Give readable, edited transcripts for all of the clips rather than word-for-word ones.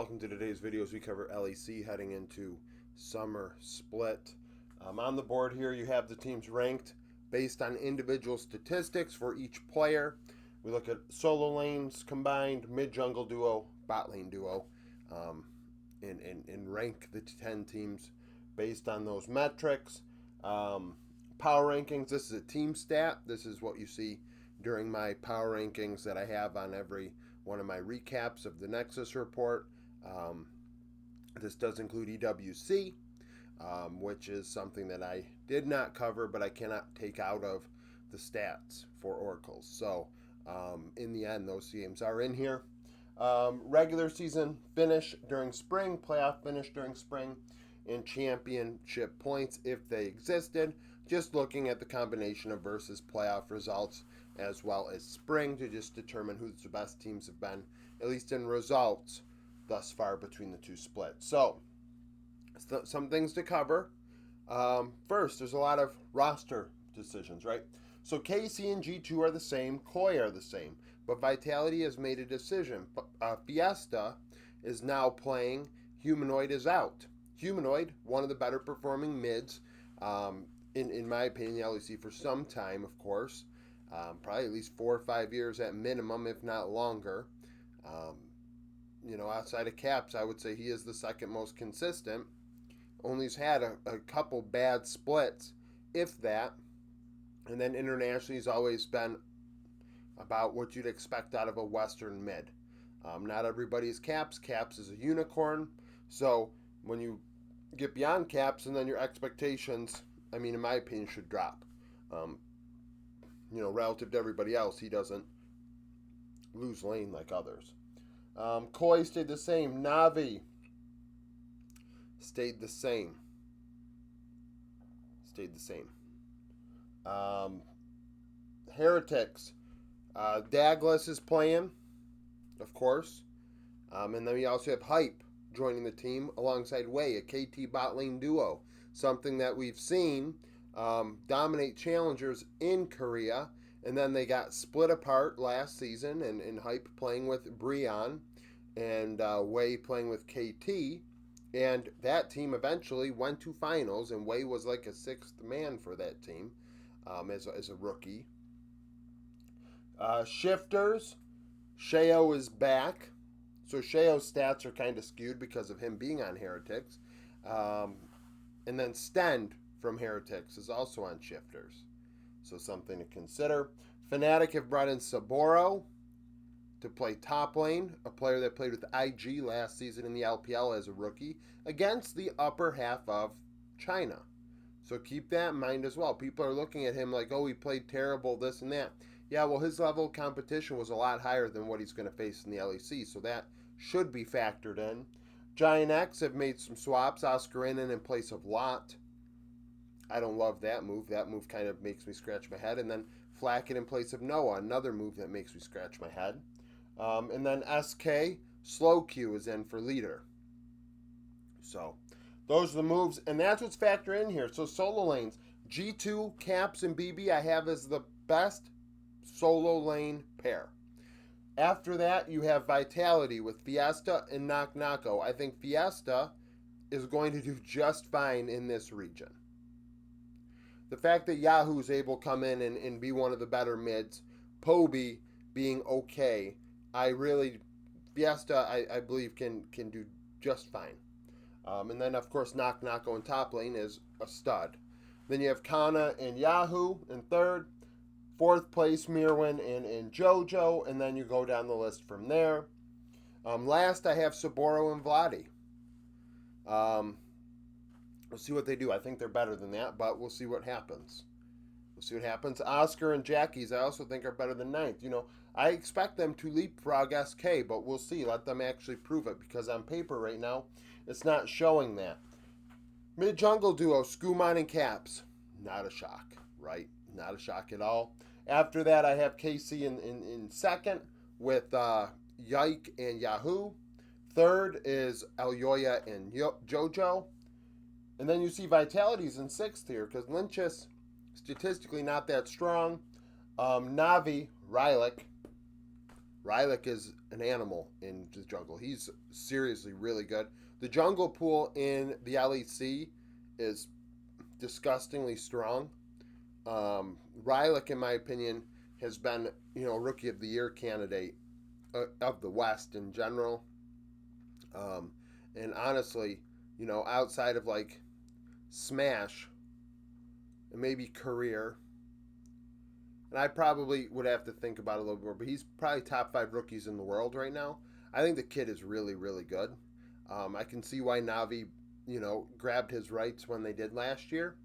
welcome to today's video as we cover LEC heading into Summer Split. On the board here you have the teams ranked based on individual statistics for each player. We look at solo lanes combined, mid-jungle duo, bot lane duo, and rank the 10 teams based on those metrics. Power rankings, this is a team stat. This is what you see during my power rankings that I have on every one of my recaps of the Nexus report. This does include EWC, which is something that I did not cover, but I cannot take out of the stats for Oracles. So in the end, those games are in here. Regular season finish during spring, playoff finish during spring, and championship points if they existed. Just looking at the combination of versus playoff results as well as spring to just determine who the best teams have been, at least in results thus far between the two splits. So, some things to cover. First, there's a lot of roster decisions, right? So KC and G2 are the same, Koi are the same, but Vitality has made a decision. Fiesta is now playing, Humanoid is out. Humanoid, one of the better performing mids, in my opinion, the LEC for some time, of course. Probably at least 4 or 5 years at minimum, if not longer. Outside of Caps, I would say he is the second most consistent. Only's had a couple bad splits, if that. And then internationally, he's always been about what you'd expect out of a Western mid. Not everybody's Caps. Caps is a unicorn. So when you get beyond Caps, and then your expectations, in my opinion, should drop. Relative to everybody else, he doesn't lose lane like others. Koi stayed the same. Navi stayed the same. Heretics. Douglas is playing, of course. And then we also have Hype joining the team alongside Wei, a KT bot lane duo. Something that we've seen dominate challengers in Korea, and then they got split apart last season, and Hype playing with Brion and Wei playing with KT, and that team eventually went to finals, and Wei was like a sixth man for that team as a rookie. Shifters, Sheo is back, so Sheo's stats are kind of skewed because of him being on Heretics, and then Stend from Heretics is also on Shifters. So something to consider. Fnatic have brought in Saboro to play top lane, a player that played with IG last season in the LPL as a rookie against the upper half of China. So keep that in mind as well. People are looking at him like, oh, he played terrible, this and that. Yeah, well, his level of competition was a lot higher than what he's going to face in the LEC, so that should be factored in. Giant X have made some swaps. Oscar in place of Lot. I don't love that move. That move kind of makes me scratch my head. And then Flacket in place of Noah, another move that makes me scratch my head. And then SK, Slow Q is in for leader. So those are the moves, and that's what's factored in here. So solo lanes, G2, Caps, and BB I have as the best solo lane pair. After that, you have Vitality with Fiesta and Knock Knocko. I think Fiesta is going to do just fine in this region. The fact that Yahoo is able to come in and be one of the better mids, Poby being okay, Fiesta, I believe, can do just fine. And then, of course, Knock Knocko in top lane is a stud. Then you have Kana and Yahoo in third. Fourth place, Mirwin and JoJo, and then you go down the list from there. Last, I have Saboro and Vladi. We'll see what they do. I think they're better than that, but we'll see what happens. Oscar and Jackie's, I also think, are better than ninth. I expect them to leapfrog SK, but we'll see. Let them actually prove it, because on paper right now, it's not showing that. Mid-jungle duo, Skumon and Caps. Not a shock, right? Not a shock at all. After that, I have KC in second with Yike and Yahoo. Third is Elyoya and JoJo. And then you see Vitality's in sixth here because Lynch's statistically not that strong. Navi, Rylik, Rylak is an animal in the jungle. He's seriously really good. The jungle pool in the LEC is disgustingly strong. Rylak, in my opinion, has been, Rookie of the Year candidate of the West in general. And honestly, outside of like Smash and maybe Career, and I probably would have to think about it a little more, but he's probably top 5 rookies in the world right now. I think the kid is really, really good. I can see why Navi, grabbed his rights when they did last year.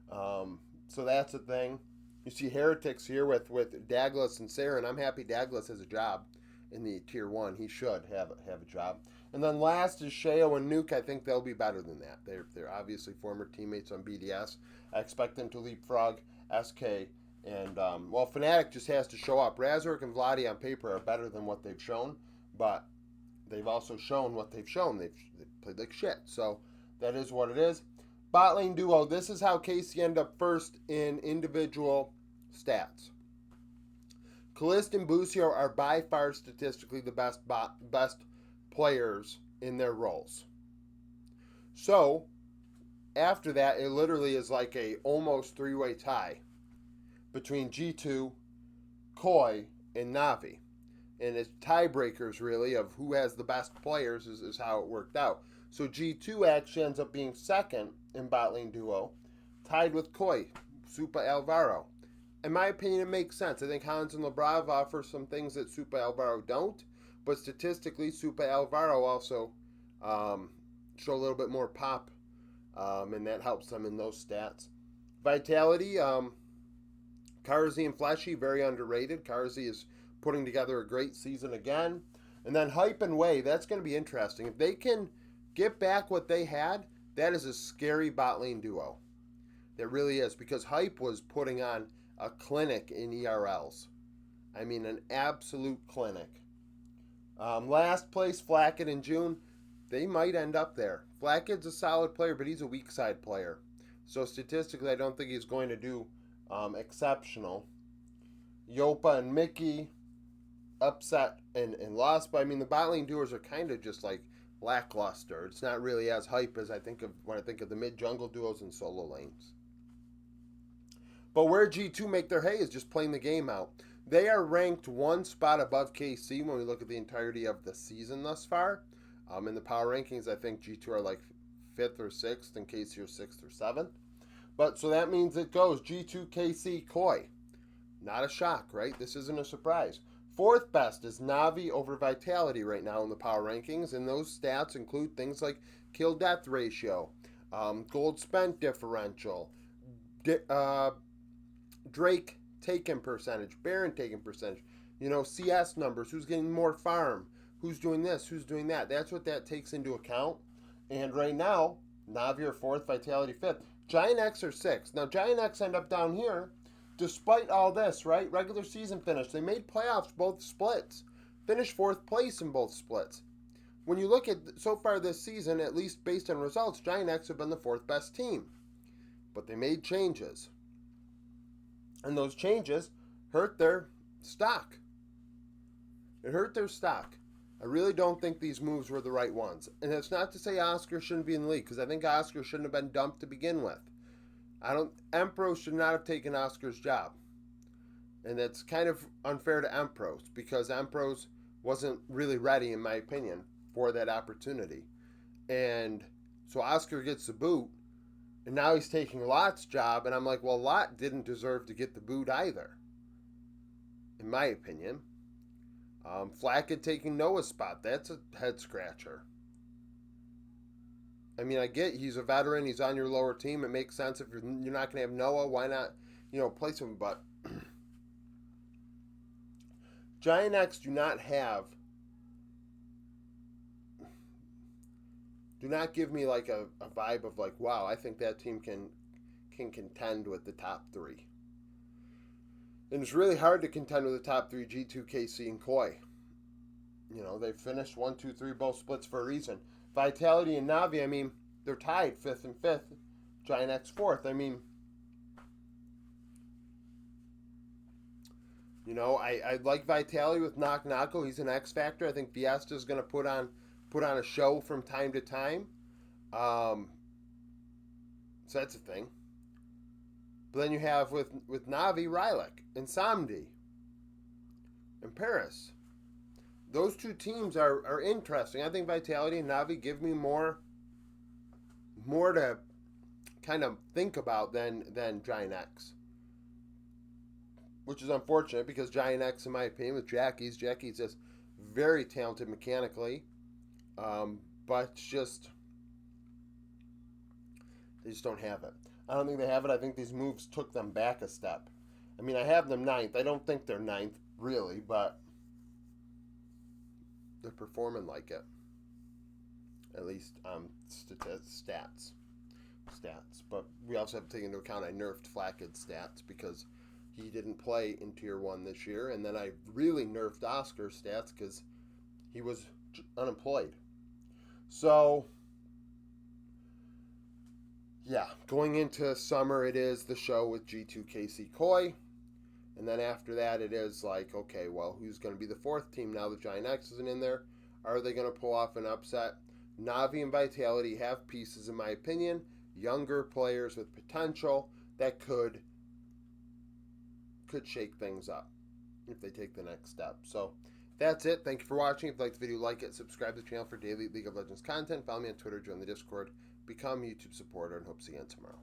So that's a thing. You see Heretics here with Douglas and Sarah, and I'm happy Douglas has a job in the Tier 1. He should have a job. And then last is Sheo and Nuke. I think they'll be better than that. They're obviously former teammates on BDS. I expect them to leapfrog SK. And, Fnatic just has to show up. Razork and Vladi on paper are better than what they've shown, but they've also shown what they've shown. They've played like shit. So that is what it is. Bot lane duo. This is how KC end up first in individual stats. Kalist and Busio are by far statistically the best players in their roles. So after that, it literally is like a almost 3-way tie between G2, Koi, and Navi. And it's tiebreakers, really, of who has the best players is how it worked out. So G2 actually ends up being second in bot lane duo, tied with Koi, Supa Alvaro. In my opinion, it makes sense. I think Hans and Labrov offer some things that Supa Alvaro don't, but statistically, Supa Alvaro also show a little bit more pop, and that helps them in those stats. Vitality, Karzi and Fleshy, very underrated. Karzi is putting together a great season again. And then Hype and Way, that's going to be interesting. If they can get back what they had, that is a scary bot lane duo. That really is, because Hype was putting on a clinic in ERLs. I mean, an absolute clinic. Last place, Flackett and June. They might end up there. Flackett's a solid player, but he's a weak side player. So statistically, I don't think he's going to do exceptional. Yopa and Mickey, upset and lost. But I mean, the bot lane duos are kind of just like lackluster. It's not really as hype as I think of when I think of the mid jungle duos and solo lanes. But where G2 make their hay is just playing the game out. They are ranked one spot above KC when we look at the entirety of the season thus far. In the power rankings, I think G2 are like 5th or 6th and KC are 6th or 7th. But so that means it goes G2, KC, Koi. Not a shock, right? This isn't a surprise. 4th best is Navi over Vitality right now in the power rankings, and those stats include things like kill-death ratio, gold spent differential, Drake taken percentage, Baron taken percentage, CS numbers, who's getting more farm, who's doing this, who's doing that. That's what that takes into account. And right now, Navi are 4th, Vitality 5th. Giant X are 6th. Now, Giant X end up down here despite all this, right? Regular season finish. They made playoffs both splits. Finished 4th place in both splits. When you look at so far this season, at least based on results, Giant X have been the 4th best team. But they made changes. And those changes hurt their stock. It hurt their stock. I really don't think these moves were the right ones. And it's not to say Oscar shouldn't be in the league, because I think Oscar shouldn't have been dumped to begin with. Empros should not have taken Oscar's job. And it's kind of unfair to Empros, because Empros wasn't really ready, in my opinion, for that opportunity. And so Oscar gets the boot, and now he's taking Lot's job, and I'm like, well, Lot didn't deserve to get the boot either, in my opinion. Flackett taking Noah's spot, that's a head scratcher. I mean, I get he's a veteran, he's on your lower team, it makes sense. If you're not going to have Noah, why not, place him? But Giant X do not give me like a vibe of like, wow, I think that team can contend with the top 3. And it's really hard to contend with the top 3, G2, KC, and Koi. They've finished 1, 2, 3, both splits for a reason. Vitality and Navi, I mean, they're tied 5th and 5th. Giant X 4th. I mean, You know, I like Vitality with Knock Knocko. He's an X factor. I think Fiesta's going to put on a show from time to time. Um, so that's a thing. But then you have with Navi, Rylak, and Samdi, and Paris. Those two teams are interesting. I think Vitality and Navi give me more to kind of think about than Giant X, which is unfortunate because Giant X, in my opinion, with Jackie's just very talented mechanically, but just they just don't have it. I don't think they have it. I think these moves took them back a step. I mean, I have them ninth. I don't think they're ninth really, but they're performing like it. At least stats. But we also have to take into account I nerfed Flackid's stats because he didn't play in Tier 1 this year. And then I really nerfed Oscar's stats because he was unemployed. So, yeah, going into summer, it is the show with G2 KC Koi. And then after that, it is like, okay, well, who's going to be the fourth team now that Giant X isn't in there? Are they going to pull off an upset? Navi and Vitality have pieces, in my opinion, younger players with potential that could shake things up if they take the next step. So that's it. Thank you for watching. If you liked the video, like it, subscribe to the channel for daily League of Legends content. Follow me on Twitter, join the Discord, become a YouTube supporter, and hope to see you again tomorrow.